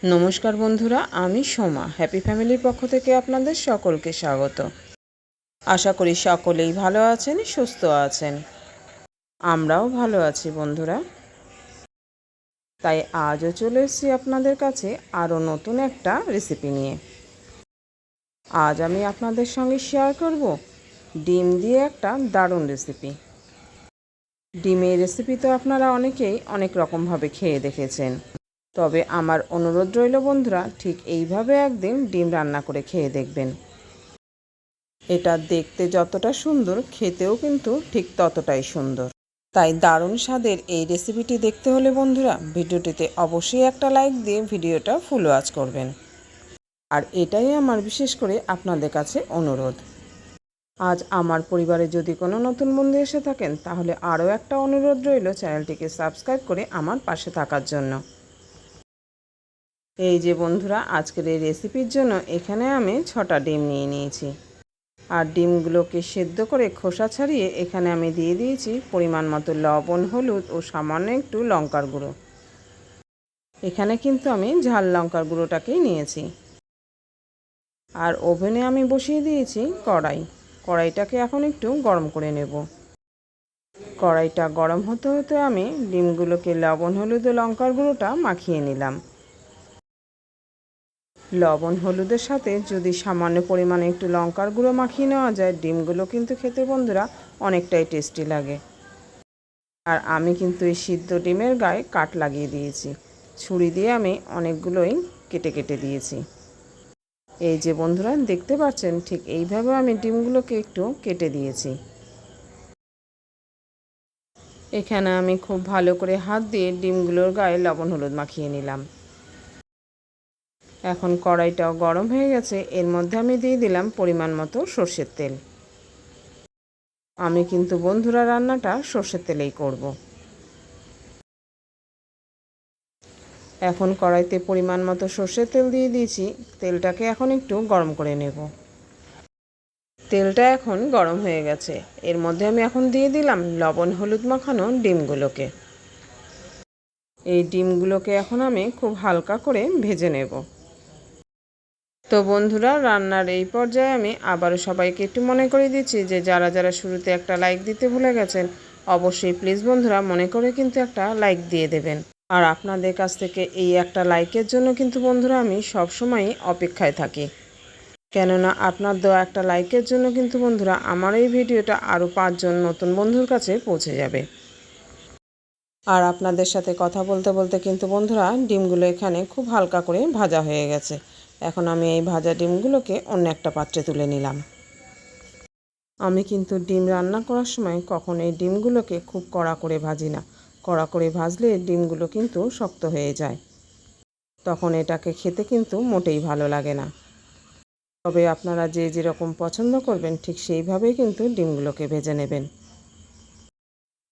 নমস্কার বন্ধুরা, আমি সোমা হ্যাপি ফ্যামিলির পক্ষ থেকে আপনাদের সকলকে স্বাগত। আশা করি সকলেই ভালো আছেন, সুস্থ আছেন। আমরাও ভালো আছি বন্ধুরা। তাই আজও চলে এসেছি আপনাদের কাছে আরও নতুন একটা রেসিপি নিয়ে। আজ আমি আপনাদের সঙ্গে শেয়ার করব ডিম দিয়ে একটা দারুণ রেসিপি। ডিমের রেসিপি তো আপনারা অনেকেই অনেক রকমভাবে খেয়ে দেখেছেন, তবে আমার অনুরোধ রইল বন্ধুরা, ঠিক এইভাবে একদিন ডিম রান্না করে খেয়ে দেখবেন। এটা দেখতে যতটা সুন্দর, খেতেও কিন্তু ঠিক ততটাই সুন্দর। তাই দারুণ স্বাদের এই রেসিপিটি দেখতে হলে বন্ধুরা, ভিডিওটিতে অবশ্যই একটা লাইক দিয়ে ভিডিওটা ফুল ওয়াচ করবেন। আর এটাই আমার বিশেষ করে আপনাদের কাছে অনুরোধ। আজ আমার পরিবারে যদি কোনো নতুন বন্ধু এসে থাকেন, তাহলে আরও একটা অনুরোধ রইল, চ্যানেলটিকে সাবস্ক্রাইব করে আমার পাশে থাকার জন্য। এই যে বন্ধুরা, আজকের এই রেসিপির জন্য এখানে আমি 6টা ডিম নিয়ে নিয়েছি। আর ডিমগুলোকে সেদ্ধ করে খোসা ছাড়িয়ে এখানে আমি দিয়ে দিয়েছি পরিমাণ মতো লবণ, হলুদ ও সামান্য একটু লঙ্কার গুঁড়ো। এখানে কিন্তু আমি ঝাল লঙ্কার গুঁড়োটাকেই নিয়েছি। আর ওভেনে আমি বসিয়ে দিয়েছি কড়াইটাকে এখন একটু গরম করে নেব। কড়াইটা গরম হতে হতে আমি ডিমগুলোকে লবণ, হলুদ ও লঙ্কার গুঁড়োটা মাখিয়ে নিলাম। লবণ হলুদের সাথে যদি সামান্য পরিমাণে একটু লঙ্কার গুঁড়ো মাখিয়ে নেওয়া যায়, ডিমগুলো কিন্তু খেতে বন্ধুরা অনেকটাই টেস্টি লাগে। আর আমি কিন্তু এই সিদ্ধ ডিমের গায়ে কাট লাগিয়ে দিয়েছি। ছুরি দিয়ে আমি অনেকগুলোই কেটে কেটে দিয়েছি। এই যে বন্ধুরা দেখতে পাচ্ছেন, ঠিক এইভাবে আমি ডিমগুলোকে একটু কেটে দিয়েছি। এখানে আমি খুব ভালো করে হাত দিয়ে ডিমগুলোর গায়ে লবণ হলুদ মাখিয়ে নিলাম। এখন কড়াইটাও গরম হয়ে গেছে, এর মধ্যে আমি দিয়ে দিলাম পরিমাণ মতো সর্ষের তেল। আমি কিন্তু বন্ধুরা রান্নাটা সর্ষের তেলেই করব। এখন কড়াইতে পরিমাণ মতো সর্ষের তেল দিয়ে দিয়েছি। তেলটাকে এখন একটু গরম করে নেব। তেলটা এখন গরম হয়ে গেছে, এর মধ্যে আমি এখন দিয়ে দিলাম লবণ হলুদ মাখানো ডিমগুলোকে। এই ডিমগুলোকে এখন আমি খুব হালকা করে ভেজে নেব। তো বন্ধুরা, রান্নার এই পর্যায়ে আমি আবারও সবাইকে একটু মনে করে দিচ্ছি যে যারা যারা শুরুতে একটা লাইক দিতে ভুলে গেছেন, অবশ্যই প্লিজ বন্ধুরা মনে করে কিন্তু একটা লাইক দিয়ে দেবেন। আর আপনাদের কাছ থেকে এই একটা লাইকের জন্য কিন্তু বন্ধুরা আমি সবসময়ই অপেক্ষায় থাকি। কেননা আপনার দেওয়া একটা লাইকের জন্য কিন্তু বন্ধুরা আমার এই ভিডিওটা আরও 5 জন নতুন বন্ধুর কাছে পৌঁছে যাবে। আর আপনাদের সাথে কথা বলতে বলতে কিন্তু বন্ধুরা ডিমগুলো এখানে খুব হালকা করে ভাজা হয়ে গেছে। এখন আমি এই ভাজা ডিমগুলোকে অন্য একটা পাত্রে তুলে নিলাম। আমি কিন্তু ডিম রান্না করার সময় কখনো এই ডিমগুলোকে খুব কড়া করে ভাজি না। কড়া করে ভাজলে ডিমগুলো কিন্তু শক্ত হয়ে যায়, তখন এটাকে খেতে কিন্তু মোটেই ভালো লাগে না। তবে আপনারা যে যেরকম পছন্দ করবেন ঠিক সেইভাবেই কিন্তু ডিমগুলোকে ভেজে নেবেন।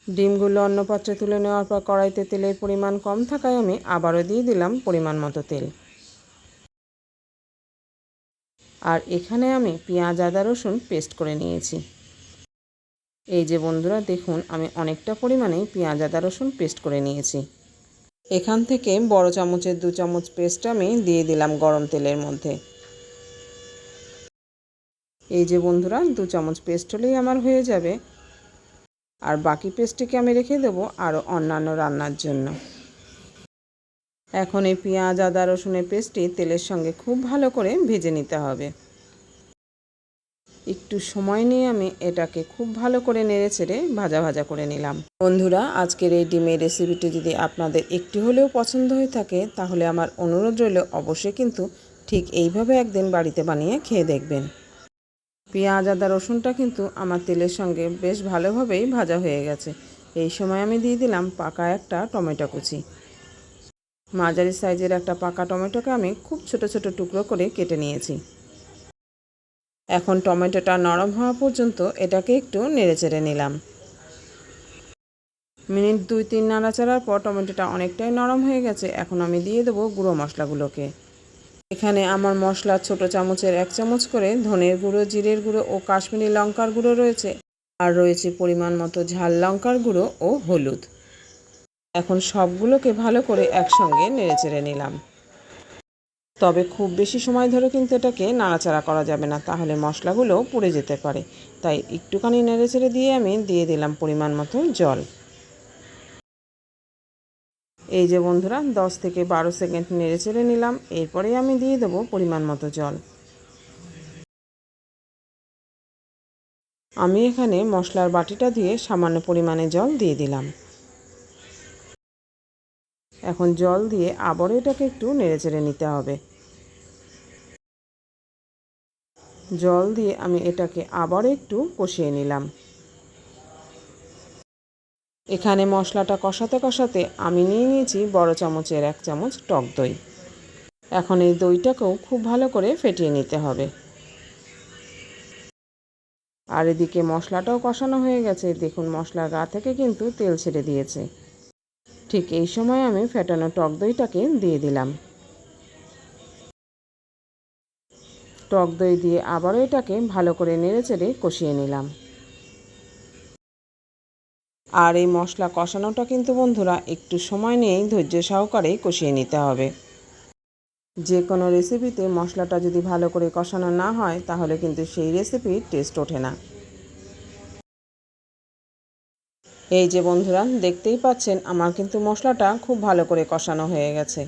ডিমগুলো অন্য পাত্রে তুলে নেওয়ার পর কড়াইতে তেলের পরিমাণ কম থাকায় আমি আবারও দিয়ে দিলাম পরিমাণ মতো তেল। আর এখানে আমি পেঁয়াজ, আদা, রসুন পেস্ট করে নিয়েছি। এই যে বন্ধুরা দেখুন, আমি অনেকটা পরিমাণে পেঁয়াজ, আদা, রসুন পেস্ট করে নিয়েছি। এখান থেকে বড় চামচের 2 চামচ পেস্ট আমি দিয়ে দিলাম গরম তেলের মধ্যে। এই যে বন্ধুরা 2 চামচ পেস্ট হলেই আমার হয়ে যাবে। আর বাকি পেস্টটিকে আমি রেখে দেবো আরও অন্যান্য রান্নার জন্য। এখন এই পেঁয়াজ, আদা, রসুনের পেস্টটি তেলের সঙ্গে খুব ভালো করে ভেজে নিতে হবে। একটু সময় নিয়ে আমি এটাকে খুব ভালো করে নেড়েচেড়ে ভাজা ভাজা করে নিলাম। বন্ধুরা, আজকের এই ডিমের রেসিপিটি যদি আপনাদের একটু হলেও পছন্দ হয়ে থাকে, তাহলে আমার অনুরোধ রইল অবশ্যই কিন্তু ঠিক এইভাবে একদিন বাড়িতে বানিয়ে খেয়ে দেখবেন। পেঁয়াজ, আদা, রসুনটা কিন্তু আমার তেলের সঙ্গে বেশ ভালোভাবেই ভাজা হয়ে গেছে। এই সময় আমি দিয়ে দিলাম পাকা একটা টমেটো কুচি। মাঝারি সাইজের একটা পাকা টমেটোকে আমি খুব ছোট ছোট টুকরো করে কেটে নিয়েছি। এখন টমেটোটা নরম হওয়া পর্যন্ত এটাকে একটু নেড়েচেড়ে নিলাম। মিনিট 2-3 নাড়াচাড়ার পর টমেটোটা অনেকটাই নরম হয়ে গেছে। এখন আমি দিয়ে দেবো গুঁড়ো মশলাগুলোকে। এখানে আমার মশলা ছোট চামচের 1 চামচ করে ধনের গুঁড়ো, জিরের গুঁড়ো ও কাশ্মীরি লঙ্কার গুঁড়ো রয়েছে। আর রয়েছে পরিমাণ মতো ঝাল লঙ্কার গুঁড়ো ও হলুদ। এখন সবগুলোকে ভালো করে একসঙ্গে নেড়েচেড়ে নিলাম। তবে খুব বেশি সময় ধরে কিন্তু এটাকে নাড়াচাড়া করা যাবে না, তাহলে মশলাগুলো পুড়ে যেতে পারে। তাই একটুখানি নেড়েচেড়ে দিয়ে আমি দিয়ে দিলাম পরিমাণ মতো জল। এই যে বন্ধুরা 10 থেকে 12 সেকেন্ড নেড়েচেড়ে নিলাম, এরপরেই আমি দিয়ে দেবো পরিমাণ মতো জল। আমি এখানে মশলার বাটিটা দিয়ে সামান্য পরিমাণে জল দিয়ে দিলাম। এখন জল দিয়ে আবারও এটাকে একটু নেড়েচেড়ে নিতে হবে। জল দিয়ে আমি এটাকে আবারও একটু কষিয়ে নিলাম। এখানে মশলাটা কষাতে কষাতে আমি নিয়ে নিয়েছি বড় চামচের 1 চামচ টক দই। এখন এই দইটাকেও খুব ভালো করে ফেটিয়ে নিতে হবে। আর এদিকে মশলাটাও কষানো হয়ে গেছে, দেখুন মশলার গা থেকে কিন্তু তেল ছেড়ে দিয়েছে। ঠিক এই সময় আমি ফেটানো টক দইটাকে দিয়ে দিলাম। টক দই দিয়ে আবারও এটাকে ভালো করে নেড়েচেড়ে কষিয়ে নিলাম। আর এই মশলা কষানোটা কিন্তু বন্ধুরা একটু সময় নিয়েই ধৈর্য সহকারে কষিয়ে নিতে হবে। যে কোনো রেসিপিতে মশলাটা যদি ভালো করে কষানো না হয় তাহলে কিন্তু সেই রেসিপির টেস্ট ওঠে না। এই যে বন্ধুরা দেখতেই পাচ্ছেন আমার কিন্তু মশলাটা খুব ভালো করে কষানো হয়ে গেছে।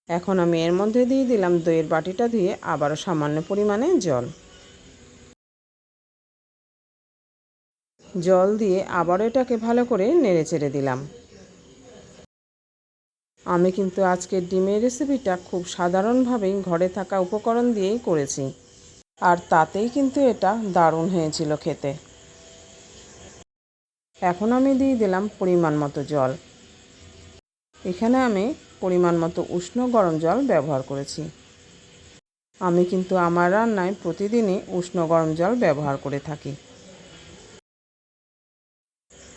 এখন আমি এর মধ্যে দিয়ে দিলাম দইয়ের বাটিটা ধুয়ে আবারও সামান্য পরিমাণে জল। জল দিয়ে আবারও এটাকে ভালো করে নেড়েচেড়ে দিলাম। আমি কিন্তু আজকের ডিমের রেসিপিটা খুব সাধারণভাবেই ঘরে থাকা উপকরণ দিয়েই করেছি, আর তাতেই কিন্তু এটা দারুণ হয়েছিল খেতে। এখন আমি দিয়ে দিলাম পরিমাণ মতো জল। এখানে আমি পরিমাণ মতো উষ্ণ গরম জল ব্যবহার করেছি। আমি কিন্তু আমার রান্নায় প্রতিদিনই উষ্ণ গরম জল ব্যবহার করে থাকি।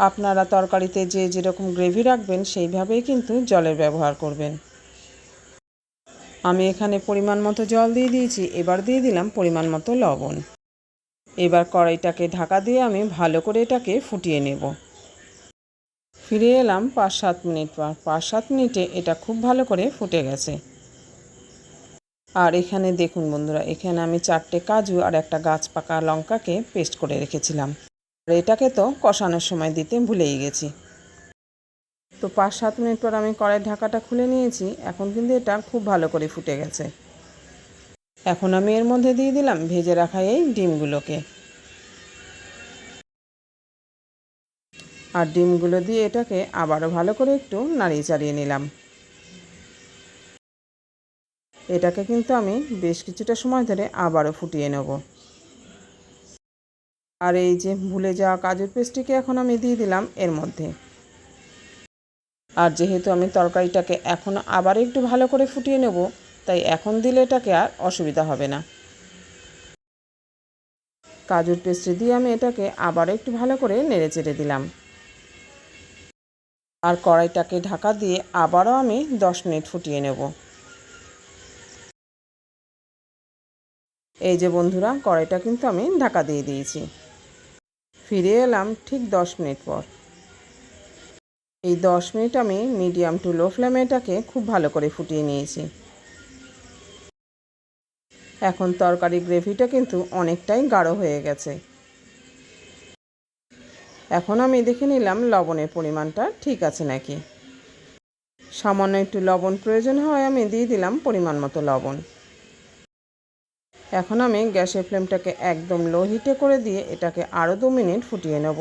আপনারা তরকারিতে যে যেরকম গ্রেভি রাখবেন সেইভাবেই কিন্তু জলের ব্যবহার করবেন। আমি এখানে পরিমাণ মতো জল দিয়ে দিয়েছি, এবার দিয়ে দিলাম পরিমাণ মতো লবণ। এবার কড়াইটাকে ঢাকা দিয়ে আমি ভালো করে এটাকে ফুটিয়ে নেব। ফিরে এলাম 5-7 মিনিট পর। 5-7 মিনিটে এটা খুব ভালো করে ফুটে গেছে। আর এখানে দেখুন বন্ধুরা, এখানে আমি 4টে কাজু আর একটা গাছ পাকা লঙ্কাকে পেস্ট করে রেখেছিলাম। আর এটাকে তো কষানোর সময় দিতে ভুলেই গেছি। তো 5-7 মিনিট পর আমি কড়াইয়ের ঢাকাটা খুলে নিয়েছি। এখন কিন্তু এটা খুব ভালো করে ফুটে গেছে। এখন আমি এর মধ্যে দিয়ে দিলাম ভেজে রাখা এই ডিমগুলোকে। আর ডিমগুলো দিয়ে এটাকে আবারও ভালো করে একটু নাড়িয়ে চাড়িয়ে নিলাম। এটাকে কিন্তু আমি বেশ কিছুটা সময় ধরে আবারও ফুটিয়ে নেব। আর এই যে ভুলে যাওয়া কাজুর পেস্টটিকে এখন আমি দিয়ে দিলাম এর মধ্যে। আর যেহেতু আমি তরকারিটাকে এখন আবার একটু ভালো করে ফুটিয়ে নেব, তাই এখন দিলে এটাকে আর অসুবিধা হবে না। কাজুর পেস্টটি দিয়ে আমি এটাকে আবার একটু ভালো করে নেড়েচেড়ে দিলাম। আর কড়াইটাকে ঢাকা দিয়ে আবারও আমি 10 মিনিট ফুটিয়ে নেব। এই যে বন্ধুরা কড়াইটা কিন্তু আমি ঢাকা দিয়ে দিয়েছি। ফিরে এলাম ঠিক 10 মিনিট পর। এই 10 মিনিট আমি মিডিয়াম টু লো ফ্লেমে এটাকে খুব ভালো করে ফুটিয়ে নিয়েছি। এখন তরকারির গ্রেভিটা কিন্তু অনেকটাই গাঢ় হয়ে গেছে। এখন আমি দেখে নিলাম লবণের পরিমাণটা ঠিক আছে নাকি। সামান্য একটু লবণ প্রয়োজন হয় আমি দিয়ে দিলাম পরিমাণ মতো লবণ। এখন আমি গ্যাসের ফ্লেমটাকে একদম লো হিটে করে দিয়ে এটাকে আরও 2 মিনিট ফুটিয়ে নেব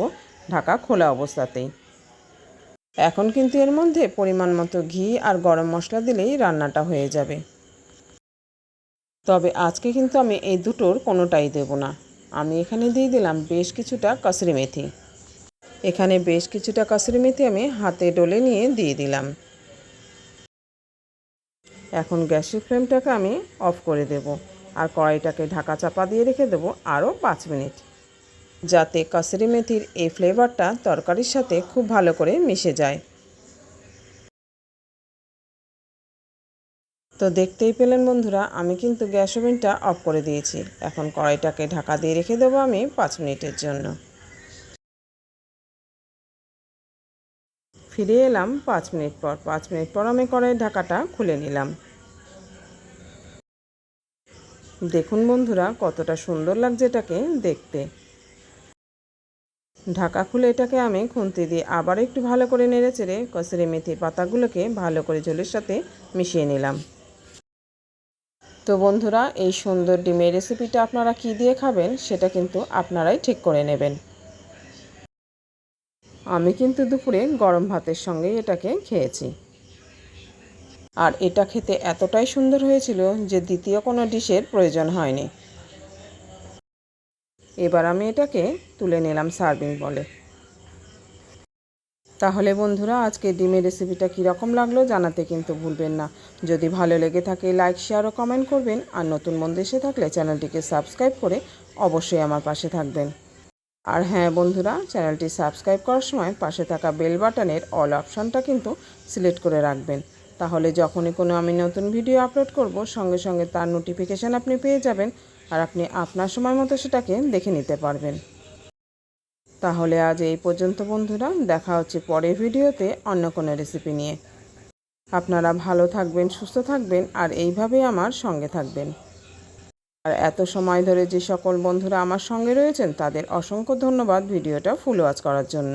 ঢাকা খোলা অবস্থাতেই। এখন কিন্তু এর মধ্যে পরিমাণ মতো ঘি আর গরম মশলা দিলেই রান্নাটা হয়ে যাবে। তবে আজকে কিন্তু আমি এই দুটোর কোনোটাই দেব না। আমি এখানে দিয়ে দিলাম বেশ কিছুটা কসুরি মেথি। এখানে বেশ কিছুটা কসুরি মেথি আমি হাতে ডলে নিয়ে দিয়ে দিলাম। এখন গ্যাসের ফ্লেমটাকে আমি অফ করে দেব আর কড়াইটাকে ঢাকা চাপা দিয়ে রেখে দেবো আরও 5 মিনিট, যাতে কসুরি মেথির এই ফ্লেভারটা তরকারির সাথে খুব ভালো করে মিশে যায়। তো দেখতেই পেলেন বন্ধুরা, আমি কিন্তু গ্যাস ওভেনটা অফ করে দিয়েছি। এখন কড়াইটাকে ঢাকা দিয়ে রেখে দেবো আমি 5 মিনিটের জন্য। ফিরে এলাম 5 মিনিট পর। 5 মিনিট পর আমি কড়াইয়ের ঢাকাটা খুলে নিলাম। দেখুন বন্ধুরা কতটা সুন্দর লাগছে এটাকে দেখতে। ঢাকা খুলে এটাকে আমি খুন্তি দিয়ে আবার একটু ভালো করে নেড়েচেড়ে কসুরি মেথির পাতাগুলোকে ভালো করে ঝোলের সাথে মিশিয়ে নিলাম। তো বন্ধুরা, এই সুন্দর ডিমের রেসিপিটা আপনারা কি দিয়ে খাবেন সেটা কিন্তু আপনারাই ঠিক করে নেবেন। আমি কিন্তু দুপুরে গরম ভাতের সঙ্গে এটাকে খেয়েছি। আর এটা খেতে এতটাই সুন্দর হয়েছিল যে দ্বিতীয় কোনো ডিশের প্রয়োজন হয়নি। এবার আমি এটাকে তুলে নিলাম সার্ভিং বলে। তাহলে বন্ধুরা, আজকে ডিমের রেসিপিটা কীরকম লাগলো জানাতে কিন্তু ভুলবেন না। যদি ভালো লেগে থাকে লাইক, শেয়ার ও কমেন্ট করবেন। আর নতুন বন্ধু এসে থাকলে চ্যানেলটিকে সাবস্ক্রাইব করে অবশ্যই আমার পাশে থাকবেন। আর হ্যাঁ বন্ধুরা, চ্যানেলটি সাবস্ক্রাইব করার সময় পাশে থাকা বেল বাটনের অল অপশানটা কিন্তু সিলেক্ট করে রাখবেন। তাহলে যখনই কোনো আমি নতুন ভিডিও আপলোড করব সঙ্গে সঙ্গে তার নোটিফিকেশান আপনি পেয়ে যাবেন। আর আপনি আপনার সময় মতো সেটাকে দেখে নিতে পারবেন। তাহলে আজ এই পর্যন্ত বন্ধুরা, দেখা হচ্ছে পরের ভিডিওতে অন্য কোনো রেসিপি নিয়ে। আপনারা ভালো থাকবেন, সুস্থ থাকবেন আর এইভাবেই আমার সঙ্গে থাকবেন। আর এত সময় ধরে যে সকল বন্ধুরা আমার সঙ্গে রয়েছেন তাদের অসংখ্য ধন্যবাদ ভিডিওটা ফুল ওয়াচ করার জন্য।